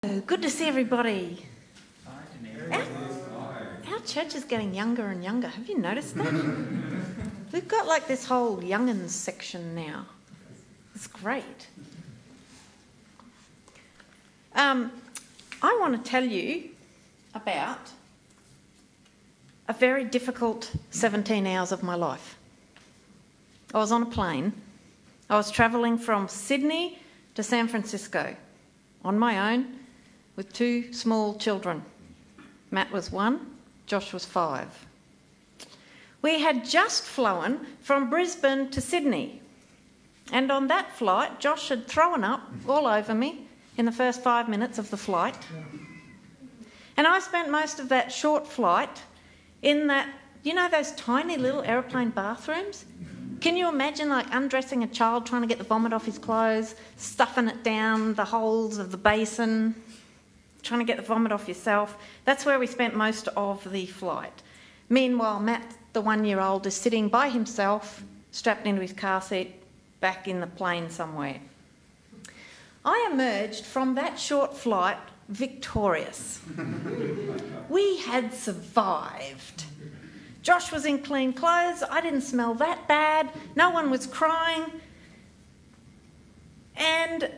Good to see everybody. Our church is getting younger and younger. Have you noticed that? We've got like this whole young'uns section now. It's great. I want to tell you about a very difficult 17 hours of my life. I was on a plane. I was travelling from Sydney to San Francisco on my own with two small children. Matt was 1, Josh was 5. We had just flown from Brisbane to Sydney, and on that flight Josh had thrown up all over me in the first 5 minutes of the flight. And I spent most of that short flight in that, you know, those tiny little aeroplane bathrooms? Can you imagine like undressing a child, trying to get the vomit off his clothes, stuffing it down the holes of the basin, trying to get the vomit off yourself? That's where we spent most of the flight. Meanwhile, Matt, the 1-year-old, is sitting by himself, strapped into his car seat, back in the plane somewhere. I emerged from that short flight victorious. We had survived. Josh was in clean clothes. I didn't smell that bad. No one was crying. And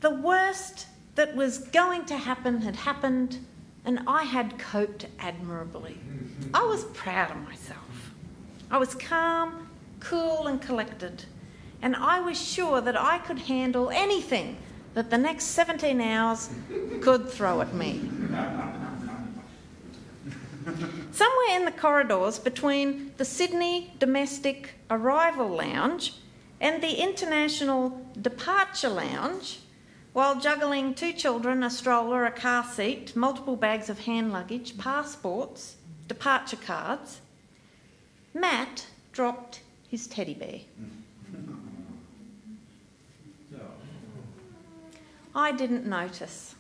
the worst that was going to happen had happened, and I had coped admirably. I was proud of myself. I was calm, cool and collected, and I was sure that I could handle anything that the next 17 hours could throw at me. Somewhere in the corridors between the Sydney domestic arrival lounge and the international departure lounge, while juggling 2 children, a stroller, a car seat, multiple bags of hand luggage, passports, departure cards, Matt dropped his teddy bear. I didn't notice.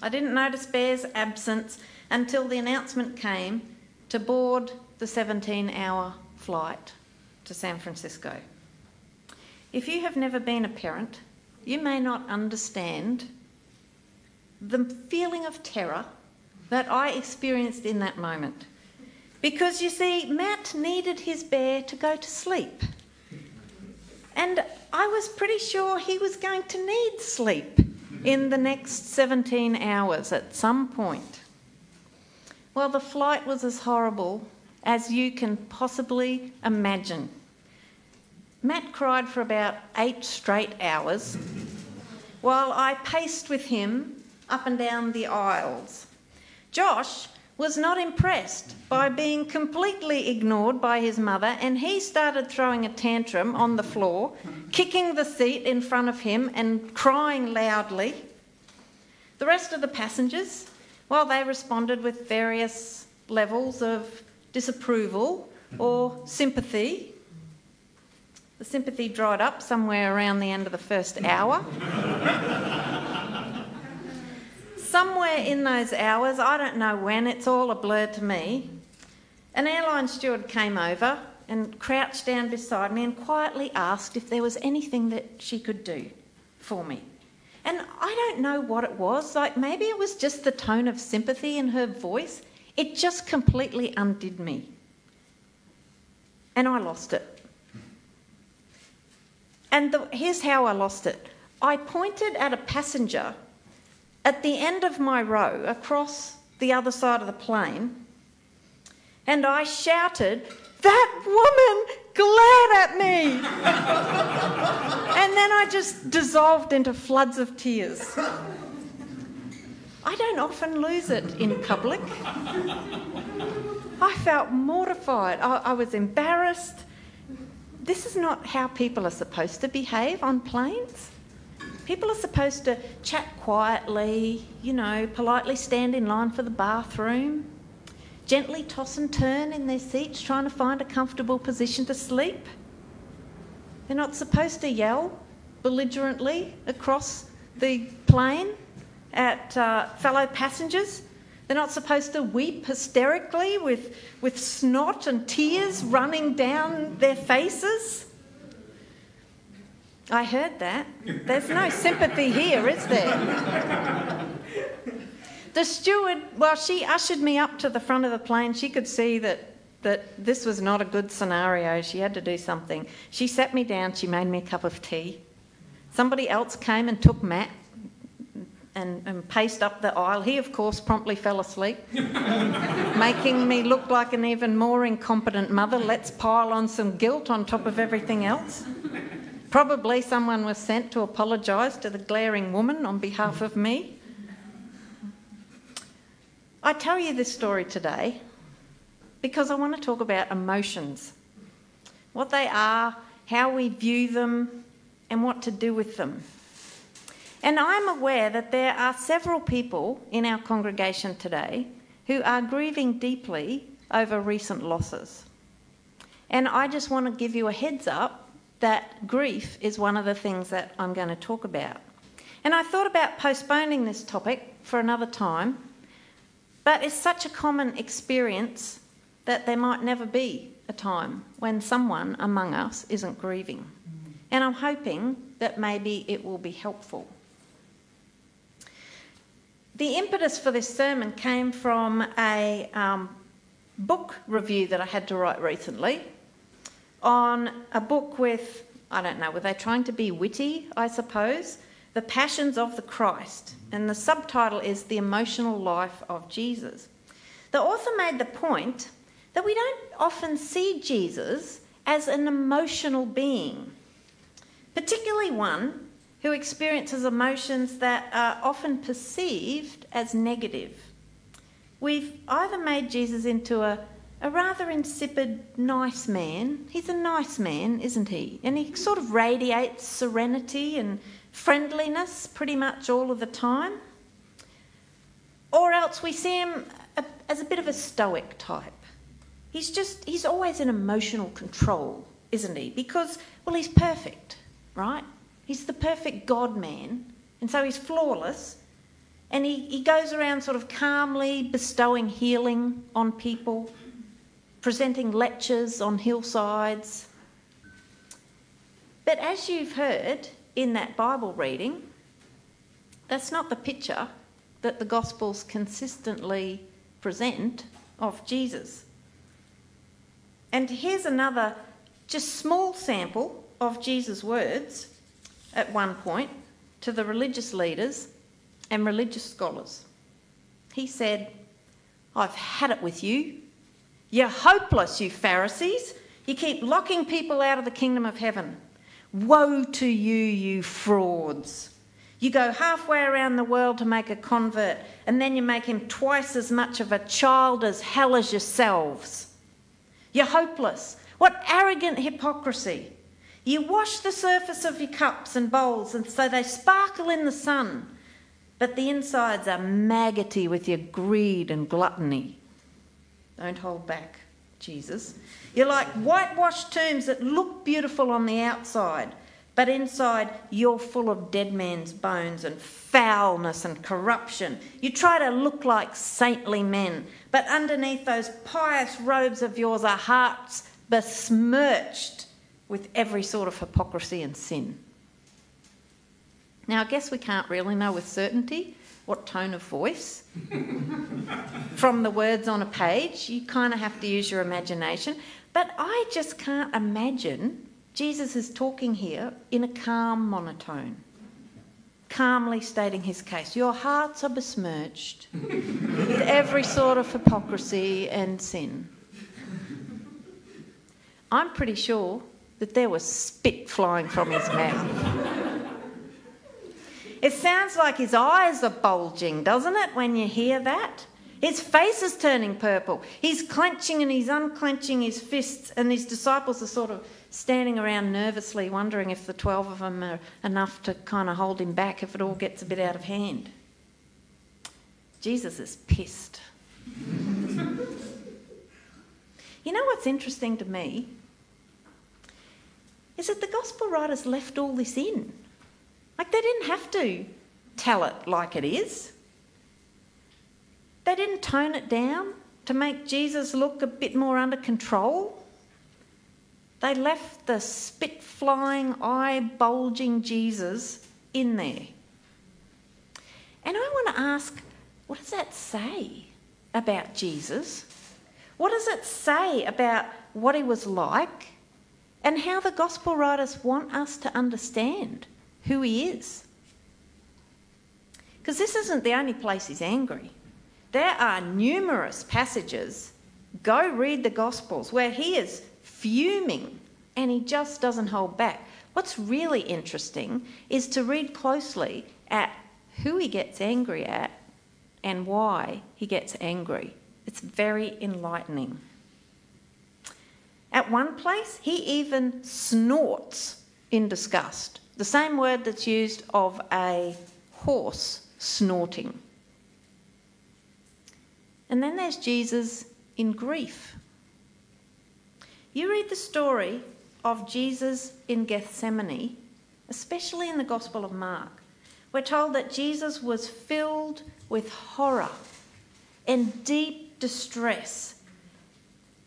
I didn't notice Bear's absence until the announcement came to board the 17-hour flight to San Francisco. If you have never been a parent, you may not understand the feeling of terror that I experienced in that moment. Because you see, Matt needed his bear to go to sleep. And I was pretty sure he was going to need sleep in the next 17 hours at some point. Well, the flight was as horrible as you can possibly imagine. Matt cried for about 8 straight hours while I paced with him up and down the aisles. Josh was not impressed by being completely ignored by his mother, and he started throwing a tantrum on the floor, kicking the seat in front of him and crying loudly. The rest of the passengers, well, they responded with various levels of disapproval or sympathy. The sympathy dried up somewhere around the end of the first hour. Somewhere in those hours, I don't know when, it's all a blur to me, an airline steward came over and crouched down beside me and quietly asked if there was anything that she could do for me. And I don't know what it was, like maybe it was just the tone of sympathy in her voice. It just completely undid me. And I lost it. And here's how I lost it. I pointed at a passenger at the end of my row across the other side of the plane, and I shouted, "That woman glared at me!" And then I just dissolved into floods of tears. I don't often lose it in public. I felt mortified. I was embarrassed. This is not how people are supposed to behave on planes. People are supposed to chat quietly, you know, politely stand in line for the bathroom, gently toss and turn in their seats, trying to find a comfortable position to sleep. They're not supposed to yell belligerently across the plane at fellow passengers. They're not supposed to weep hysterically with snot and tears running down their faces. I heard that. There's no sympathy here, is there? The steward, well, she ushered me up to the front of the plane. She could see that this was not a good scenario. She had to do something. She sat me down. She made me a cup of tea. Somebody else came and took Matt and paced up the aisle. He, of course, promptly fell asleep, making me look like an even more incompetent mother. Let's pile on some guilt on top of everything else. Probably someone was sent to apologise to the glaring woman on behalf of me. I tell you this story today because I want to talk about emotions, what they are, how we view them, and what to do with them. And I'm aware that there are several people in our congregation today who are grieving deeply over recent losses. And I just want to give you a heads up that grief is one of the things that I'm going to talk about. And I thought about postponing this topic for another time, but it's such a common experience that there might never be a time when someone among us isn't grieving. And I'm hoping that maybe it will be helpful. The impetus for this sermon came from a book review that I had to write recently on a book with, I don't know, were they trying to be witty, I suppose? The Passions of the Christ. And the subtitle is The Emotional Life of Jesus. The author made the point that we don't often see Jesus as an emotional being, particularly one who experiences emotions that are often perceived as negative. We've either made Jesus into a rather insipid, nice man. He's a nice man, isn't he? And he sort of radiates serenity and friendliness pretty much all of the time. Or else we see him as a bit of a stoic type. He's always in emotional control, isn't he? Because, well, he's perfect, right? He's the perfect God-man, and so he's flawless, and he goes around sort of calmly bestowing healing on people, presenting lectures on hillsides. But as you've heard in that Bible reading, that's not the picture that the Gospels consistently present of Jesus. And here's another just small sample of Jesus' words at one point to the religious leaders and religious scholars. He said, "I've had it with you. You're hopeless, you Pharisees. You keep locking people out of the kingdom of heaven. Woe to you, you frauds. You go halfway around the world to make a convert, and then you make him twice as much of a child as hell as yourselves. You're hopeless. What arrogant hypocrisy. You wash the surface of your cups and bowls, and so they sparkle in the sun, but the insides are maggoty with your greed and gluttony. Don't hold back, Jesus. You're like whitewashed tombs that look beautiful on the outside, but inside you're full of dead men's bones and foulness and corruption. You try to look like saintly men, but underneath those pious robes of yours are hearts besmirched with every sort of hypocrisy and sin." Now, I guess we can't really know with certainty what tone of voice from the words on a page. You kind of have to use your imagination. But I just can't imagine Jesus is talking here in a calm monotone, calmly stating his case. Your hearts are besmirched with every sort of hypocrisy and sin. I'm pretty sure that there was spit flying from his mouth. It sounds like his eyes are bulging, doesn't it, when you hear that? His face is turning purple. He's clenching and he's unclenching his fists, and his disciples are sort of standing around nervously wondering if the 12 of them are enough to kind of hold him back if it all gets a bit out of hand. Jesus is pissed. You know what's interesting to me is that the gospel writers left all this in. Like, they didn't have to tell it like it is. They didn't tone it down to make Jesus look a bit more under control. They left the spit-flying, eye-bulging Jesus in there. And I want to ask, what does that say about Jesus? What does it say about what he was like and how the gospel writers want us to understand who he is? Because this isn't the only place he's angry. There are numerous passages, go read the Gospels, where he is fuming and he just doesn't hold back. What's really interesting is to read closely at who he gets angry at and why he gets angry. It's very enlightening. At one place, he even snorts in disgust, the same word that's used of a horse snorting. And then there's Jesus in grief. You read the story of Jesus in Gethsemane, especially in the Gospel of Mark. We're told that Jesus was filled with horror and deep distress,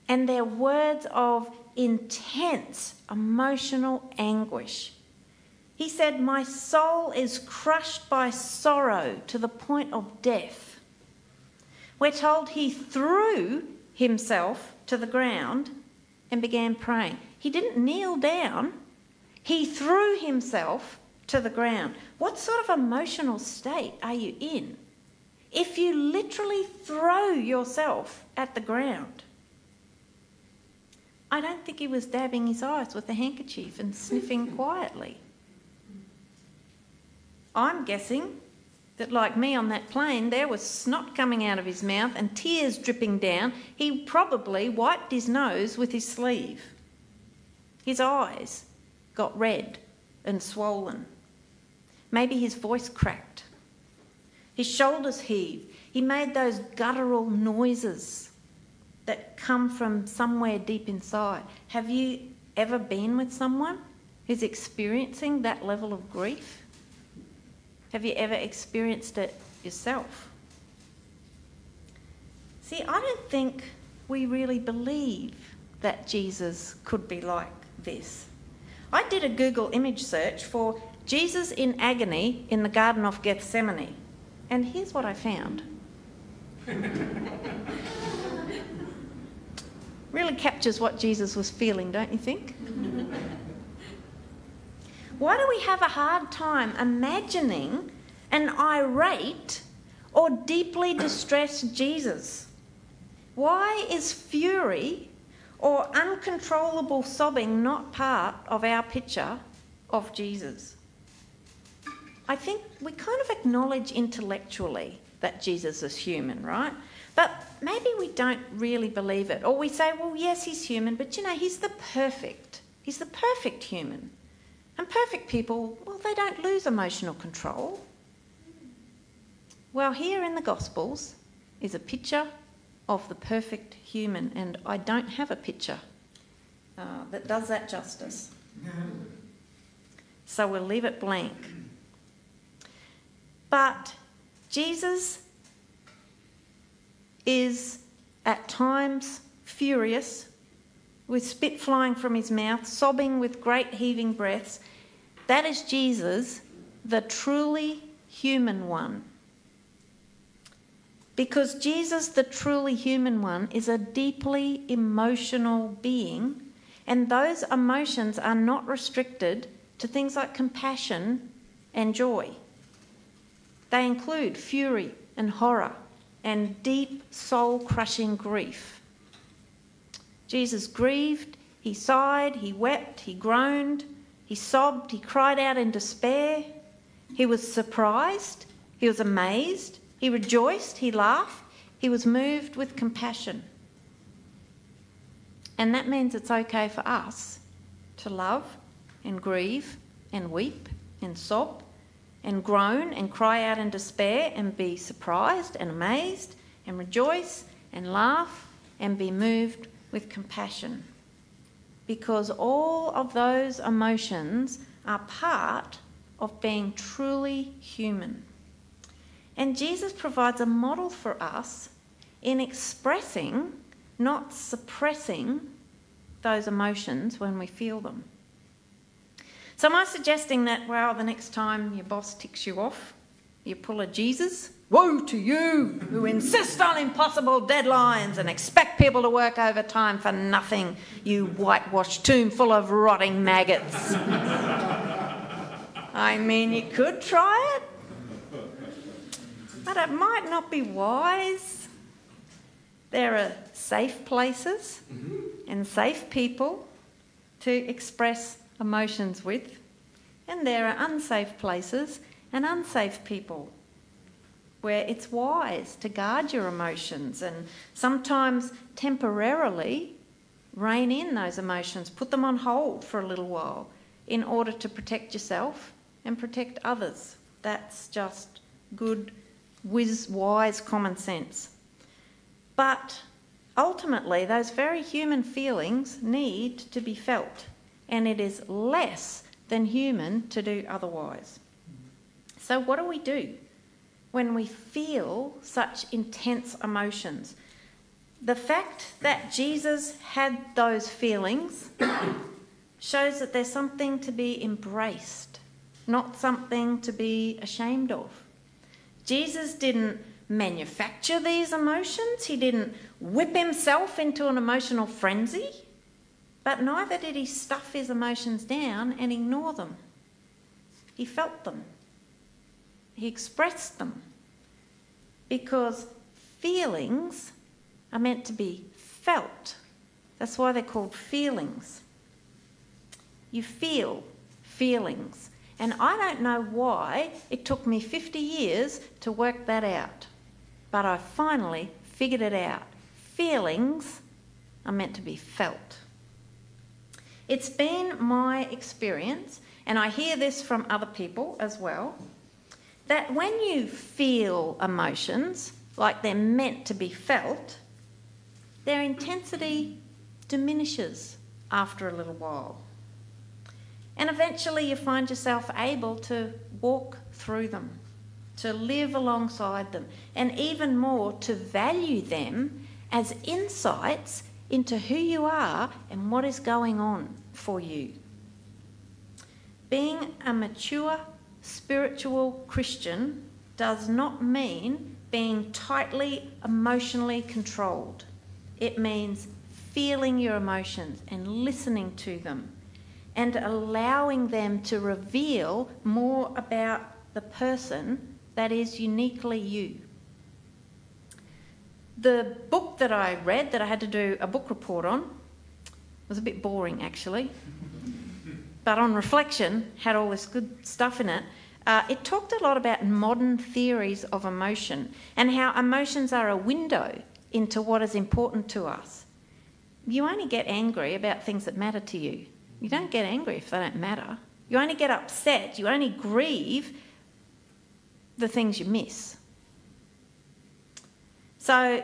and they're words of intense emotional anguish. He said, "My soul is crushed by sorrow to the point of death." We're told he threw himself to the ground and began praying. He didn't kneel down. He threw himself to the ground. What sort of emotional state are you in if you literally throw yourself at the ground? I don't think he was dabbing his eyes with a handkerchief and sniffing quietly. I'm guessing that, like me on that plane, there was snot coming out of his mouth and tears dripping down. He probably wiped his nose with his sleeve. His eyes got red and swollen. Maybe his voice cracked. His shoulders heaved. He made those guttural noises that come from somewhere deep inside. Have you ever been with someone who's experiencing that level of grief? Have you ever experienced it yourself? See, I don't think we really believe that Jesus could be like this. I did a Google image search for Jesus in agony in the Garden of Gethsemane, and here's what I found. Really captures what Jesus was feeling, don't you think? Why do we have a hard time imagining an irate or deeply distressed Jesus? Why is fury or uncontrollable sobbing not part of our picture of Jesus? I think we kind of acknowledge intellectually that Jesus is human, right? But maybe we don't really believe it. Or we say, well, yes, he's human, but you know, he's the perfect human. And perfect people, well, they don't lose emotional control. Well, here in the Gospels is a picture of the perfect human, and I don't have a picture that does that justice. So we'll leave it blank. But Jesus is at times furious, with spit flying from his mouth, sobbing with great heaving breaths. That is Jesus, the truly human one. Because Jesus, the truly human one, is a deeply emotional being, and those emotions are not restricted to things like compassion and joy. They include fury and horror and deep soul-crushing grief. Jesus grieved, he sighed, he wept, he groaned, he sobbed, he cried out in despair. He was surprised, he was amazed, he rejoiced, he laughed, he was moved with compassion. And that means it's okay for us to love and grieve and weep and sob and groan and cry out in despair and be surprised and amazed and rejoice and laugh and be moved with compassion, because all of those emotions are part of being truly human. And Jesus provides a model for us in expressing, not suppressing, those emotions when we feel them. So am I suggesting that, well, the next time your boss ticks you off, you pull a Jesus Woe to you who insist on impossible deadlines and expect people to work overtime for nothing, you whitewashed tomb full of rotting maggots. I mean, you could try it, but it might not be wise. There are safe places and safe people to express emotions with, and there are unsafe places and unsafe people where it's wise to guard your emotions and sometimes temporarily rein in those emotions, put them on hold for a little while in order to protect yourself and protect others. That's just good, wise common sense. But ultimately, those very human feelings need to be felt, and it is less than human to do otherwise. So what do we do when we feel such intense emotions? The fact that Jesus had those feelings shows that there's something to be embraced, not something to be ashamed of. Jesus didn't manufacture these emotions. He didn't whip himself into an emotional frenzy, but neither did he stuff his emotions down and ignore them. He felt them. He expressed them, because feelings are meant to be felt. That's why they're called feelings. You feel feelings. And I don't know why it took me 50 years to work that out, but I finally figured it out. Feelings are meant to be felt. It's been my experience, and I hear this from other people as well, that when you feel emotions like they're meant to be felt, their intensity diminishes after a little while. And eventually you find yourself able to walk through them, to live alongside them, and even more to value them as insights into who you are and what is going on for you. Being a mature spiritual Christian does not mean being tightly emotionally controlled. It means feeling your emotions and listening to them and allowing them to reveal more about the person that is uniquely you. The book that I read, that I had to do a book report on, was a bit boring actually, but on reflection had all this good stuff in it. It talked a lot about modern theories of emotion and how emotions are a window into what is important to us. You only get angry about things that matter to you. You don't get angry if they don't matter. You only get upset, you only grieve the things you miss. So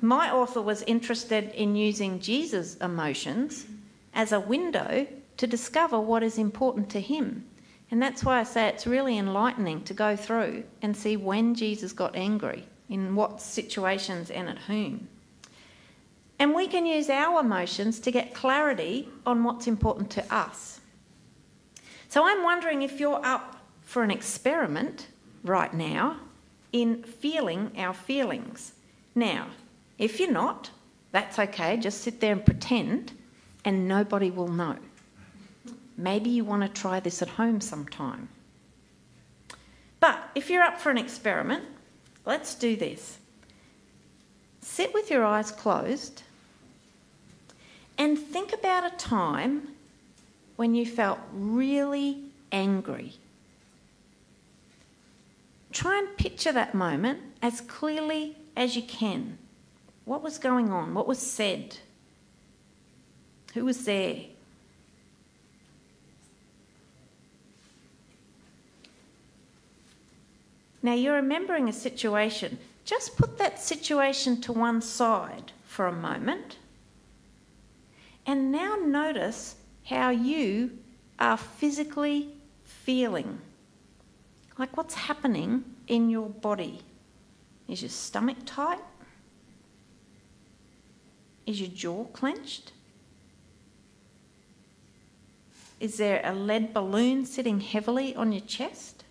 my author was interested in using Jesus' emotions as a window to discover what is important to him. And that's why I say it's really enlightening to go through and see when Jesus got angry, in what situations and at whom. And we can use our emotions to get clarity on what's important to us. So I'm wondering if you're up for an experiment right now in feeling our feelings. Now, if you're not, that's okay. Just sit there and pretend and nobody will know. Maybe you want to try this at home sometime. But if you're up for an experiment, let's do this. Sit with your eyes closed and think about a time when you felt really angry. Try and picture that moment as clearly as you can. What was going on? What was said? Who was there? Now you're remembering a situation. Just put that situation to one side for a moment. And now notice how you are physically feeling. Like what's happening in your body. Is your stomach tight? Is your jaw clenched? Is there a lead balloon sitting heavily on your chest?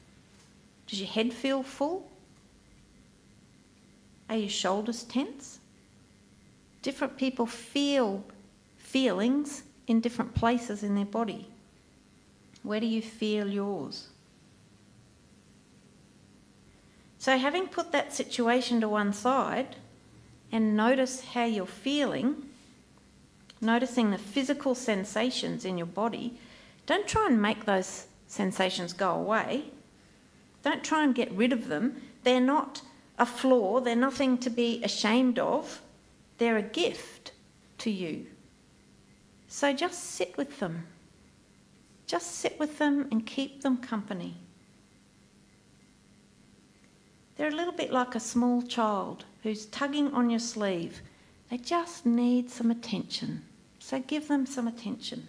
Does your head feel full? Are your shoulders tense? Different people feel feelings in different places in their body. Where do you feel yours? So having put that situation to one side and notice how you're feeling, noticing the physical sensations in your body, don't try and make those sensations go away. Don't try and get rid of them. They're not a flaw. They're nothing to be ashamed of. They're a gift to you. So just sit with them. Just sit with them and keep them company. They're a little bit like a small child who's tugging on your sleeve. They just need some attention. So give them some attention.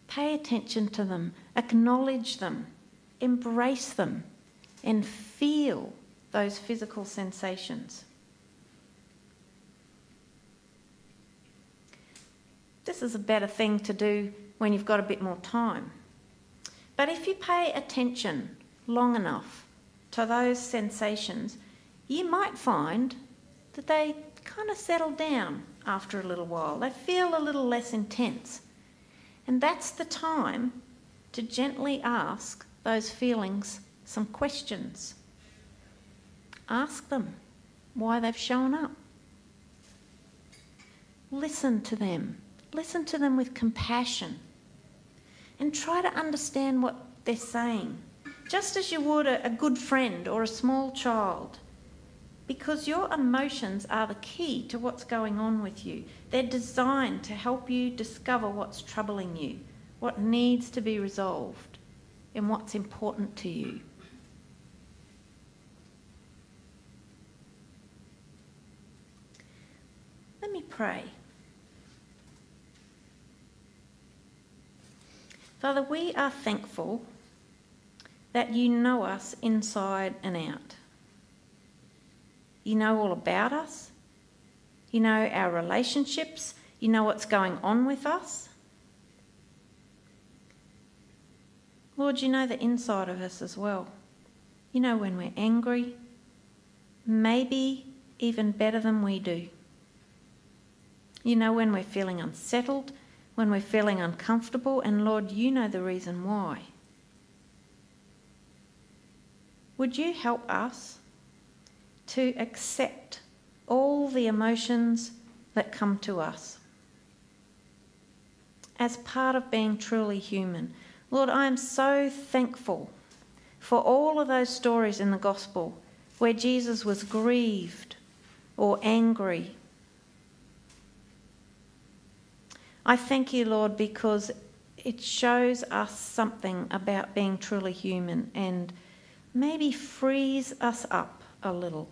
Pay attention to them. Acknowledge them. Embrace them. And feel those physical sensations. This is a better thing to do when you've got a bit more time. But if you pay attention long enough to those sensations, you might find that they kind of settle down after a little while. They feel a little less intense. And that's the time to gently ask those feelings some questions. Ask them why they've shown up. Listen to them. Listen to them with compassion. And try to understand what they're saying, just as you would a good friend or a small child, because your emotions are the key to what's going on with you. They're designed to help you discover what's troubling you, what needs to be resolved, and what's important to you. Let me pray. Father, we are thankful that you know us inside and out. You know all about us. You know our relationships. You know what's going on with us. Lord, you know the inside of us as well. You know when we're angry, maybe even better than we do. You know when we're feeling unsettled, when we're feeling uncomfortable, and Lord, you know the reason why. Would you help us to accept all the emotions that come to us as part of being truly human? Lord, I am so thankful for all of those stories in the gospel where Jesus was grieved or angry. I thank you, Lord, because it shows us something about being truly human and maybe frees us up a little.